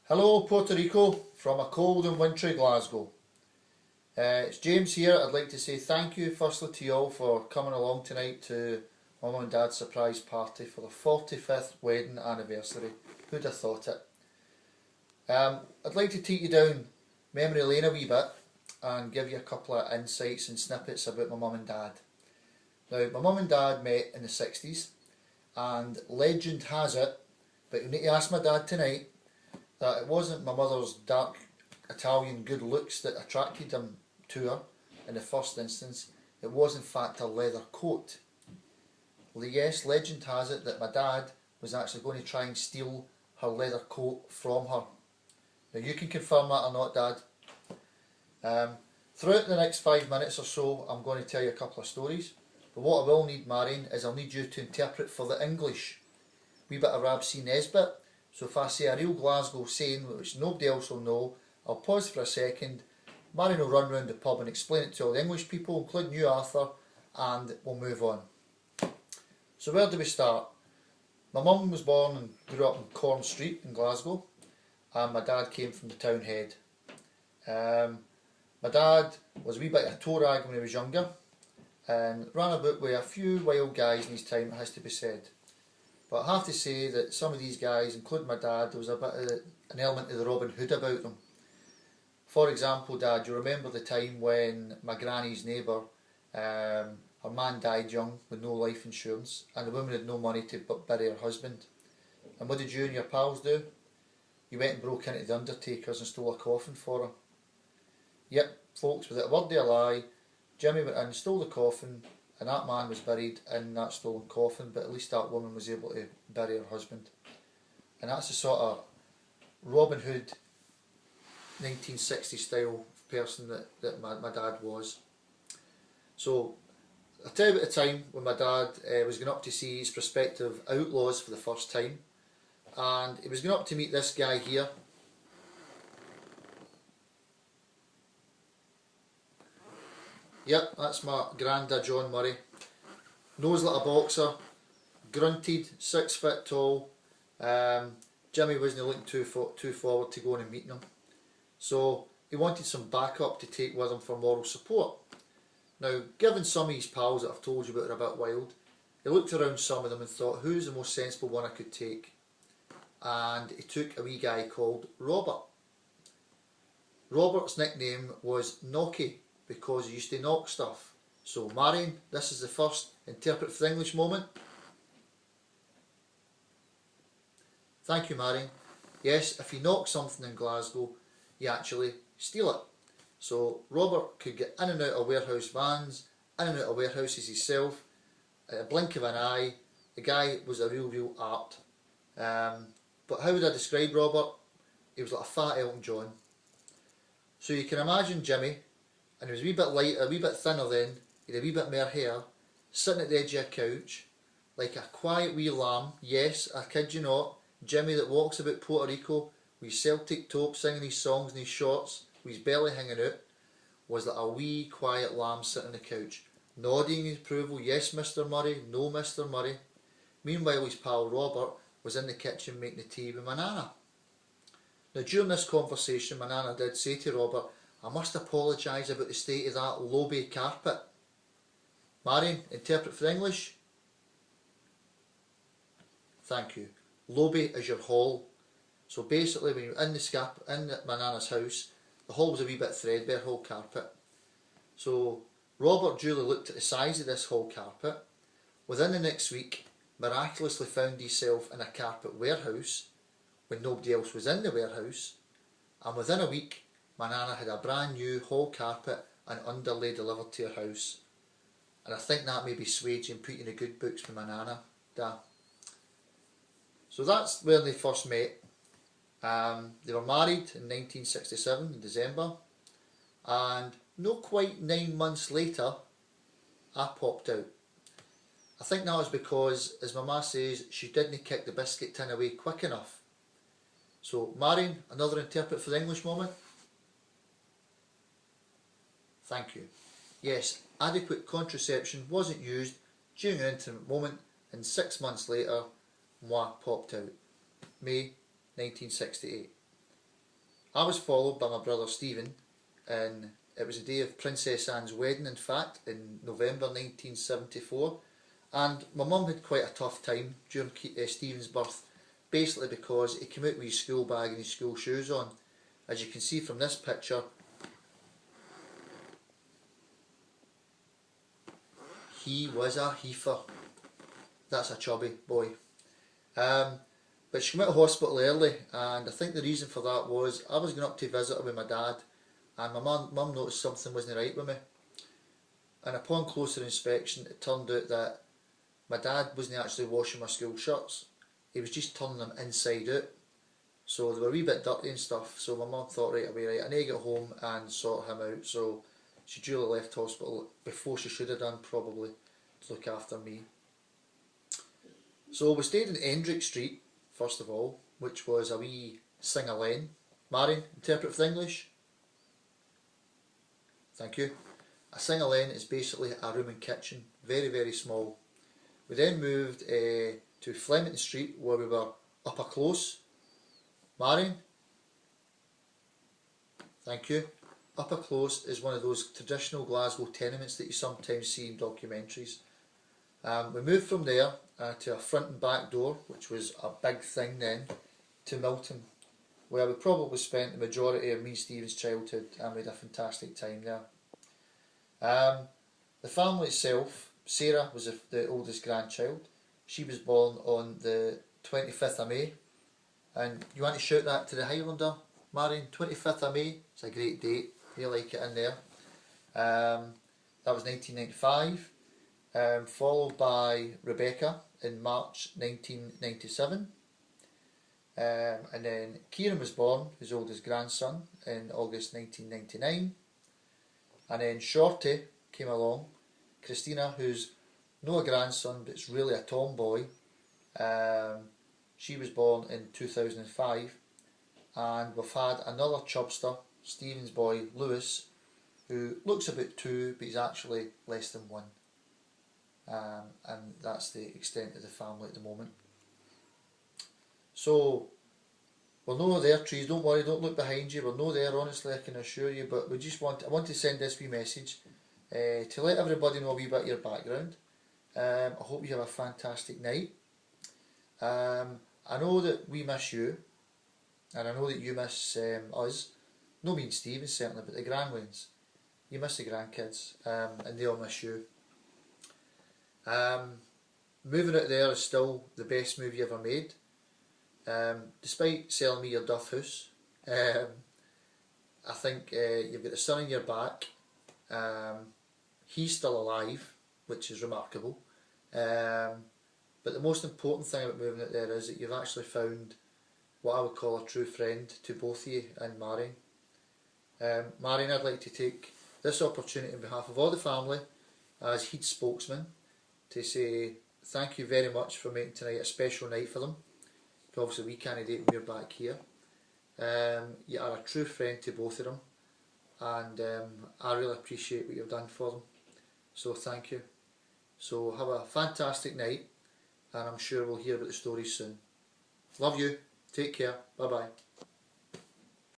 Hello Puerto Rico from a cold and wintry Glasgow. It's James here. I'd like to say thank you firstly to you all for coming along tonight to my mum and dad's surprise party for the 45th wedding anniversary. Who'd have thought it? I'd like to take you down memory lane a wee bit and give you a couple of insights and snippets about my mum and dad. Now, my mum and dad met in the 60s, and legend has it, but you need to ask my dad tonight, that it wasn't my mother's dark Italian good looks that attracted him to her in the first instance. It was in fact a leather coat. Yes, legend has it that my dad was actually going to try and steal her leather coat from her. Now you can confirm that or not, Dad. Throughout the next 5 minutes or so I'm going to tell you a couple of stories, but what I will need, Marion, is I'll need you to interpret for the English. Wee bit of Rab C. Nesbitt. So if I say a real Glasgow saying which nobody else will know, I'll pause for a second, Marion will run round the pub and explain it to all the English people, including you, Arthur, and we'll move on. So where do we start? My mum was born and grew up in Corn Street in Glasgow, and my dad came from the town head. My dad was a wee bit of a toe rag when he was younger, and ran about with a few wild guys in his time, it has to be said. But I have to say that some of these guys, including my dad, there was a bit of an element of the Robin Hood about them. For example, Dad, you remember the time when my granny's neighbour, her man died young with no life insurance, and the woman had no money to bury her husband. And what did you and your pals do? You went and broke into the undertakers and stole a coffin for her. Yep, folks, without a word of a lie, Jimmy went in, stole the coffin, and that man was buried in that stolen coffin, but at least that woman was able to bury her husband. And that's the sort of Robin Hood 1960s style person that my dad was. So I'll tell you about the time when my dad was going up to see his prospective outlaws for the first time, and he was going up to meet this guy here. Yep, that's my granda John Murray. Nose like a boxer, grunted, 6 foot tall. Jimmy wasn't looking too forward to going and meeting him. So he wanted some backup to take with him for moral support. Now, given some of his pals that I've told you about are a bit wild, he looked around some of them and thought, who's the most sensible one I could take? And he took a wee guy called Robert. Robert's nickname was Knocky, because he used to knock stuff. So Marion, this is the first interpret for the English moment. Thank you, Marion. Yes, if you knock something in Glasgow, you actually steal it. So Robert could get in and out of warehouse vans, in and out of warehouses himself, at a blink of an eye. The guy was a real art. But how would I describe Robert? He was like a fat Elton John. So you can imagine Jimmy, and he was a wee bit lighter, a wee bit thinner then, he had a wee bit more hair, sitting at the edge of a couch, like a quiet wee lamb. Yes, I kid you not, Jimmy that walks about Puerto Rico with his Celtic tope, singing his songs in his shorts, with his belly hanging out, was like a wee quiet lamb sitting on the couch, nodding his approval, yes Mr Murray, no Mr Murray. Meanwhile his pal Robert was in the kitchen making the tea with my nana. Now during this conversation my nana did say to Robert, I must apologise about the state of that low-bay carpet. Marion, interpret for English. Thank you. Lobby is your hall. So basically when you're in my nana's house, the hall was a wee bit threadbare, hall carpet. So Robert duly looked at the size of this hall carpet. Within the next week, miraculously found himself in a carpet warehouse when nobody else was in the warehouse. And within a week, my nana had a brand new hall carpet and underlay delivered to her house. And I think that maybe swayed you and put you in the good books with my nana. So that's where they first met. They were married in 1967 in December, and not quite 9 months later I popped out. I think that was because, as my ma says, she didn't kick the biscuit tin away quick enough. So Marion, another interpret for the English moment. Thank you. Yes, adequate contraception wasn't used during an intimate moment, and 6 months later, moi popped out. May 1968. I was followed by my brother Stephen, and it was the day of Princess Anne's wedding, in fact, in November 1974. And my mum had quite a tough time during Stephen's birth, basically because he came out with his school bag and his school shoes on. As you can see from this picture, he was a heifer. That's a chubby boy. But she came out of hospital early, and I think the reason for that was I was going up to visit her with my dad, and my mum noticed something wasn't right with me. And upon closer inspection, it turned out that my dad wasn't actually washing my school shirts. He was just turning them inside out. So they were a wee bit dirty and stuff. So my mum thought right away, right, I need to get home and sort him out. So she duly left hospital before she should have done, probably, to look after me. So we stayed in Endrick Street, first of all, which was a wee sing-a-lane. Marion, interpret for English. Thank you. A sing-a-lane is basically a room and kitchen, very, very small. We then moved to Flemington Street, where we were upper close. Marion? Thank you. Upper close is one of those traditional Glasgow tenements that you sometimes see in documentaries. We moved from there to a front and back door, which was a big thing then, to Milton, where we probably spent the majority of me and Stephen's childhood, and we had a fantastic time there. The family itself, Sarah was the oldest grandchild. She was born on the 25th of May. And you want to shout that to the Highlander, Marion? 25th of May, it's a great date, you like it in there. That was 1995. Followed by Rebecca in March 1997. And then Kieran was born, his oldest grandson, in August 1999. And then Shorty came along, Christina, who's not a grandson but it's really a tomboy. She was born in 2005. And we've had another chubster, Stephen's boy Lewis, who looks about 2 but he's actually less than 1. And that's the extent of the family at the moment. So we're no there, trees, don't worry, don't look behind you, we're no there, honestly, I can assure you, but we just I want to send this wee message to let everybody know a wee bit of your background. I hope you have a fantastic night. I know that we miss you, and I know that you miss us. No, me and Stephen certainly, but the grandwins. You miss the grandkids, and they all miss you. Moving out there is still the best move you ever made. Despite selling me your Duff house, I think you've got a son in your back. He's still alive, which is remarkable. But the most important thing about moving out there is that you've actually found what I would call a true friend to both of you and Marion. Marion, I'd like to take this opportunity on behalf of all the family as Heed spokesman to say thank you very much for making tonight a special night for them. Obviously we can't date when you're back here. You are a true friend to both of them, and I really appreciate what you've done for them, so thank you. So have a fantastic night, and I'm sure we'll hear about the stories soon. Love you, take care, bye bye.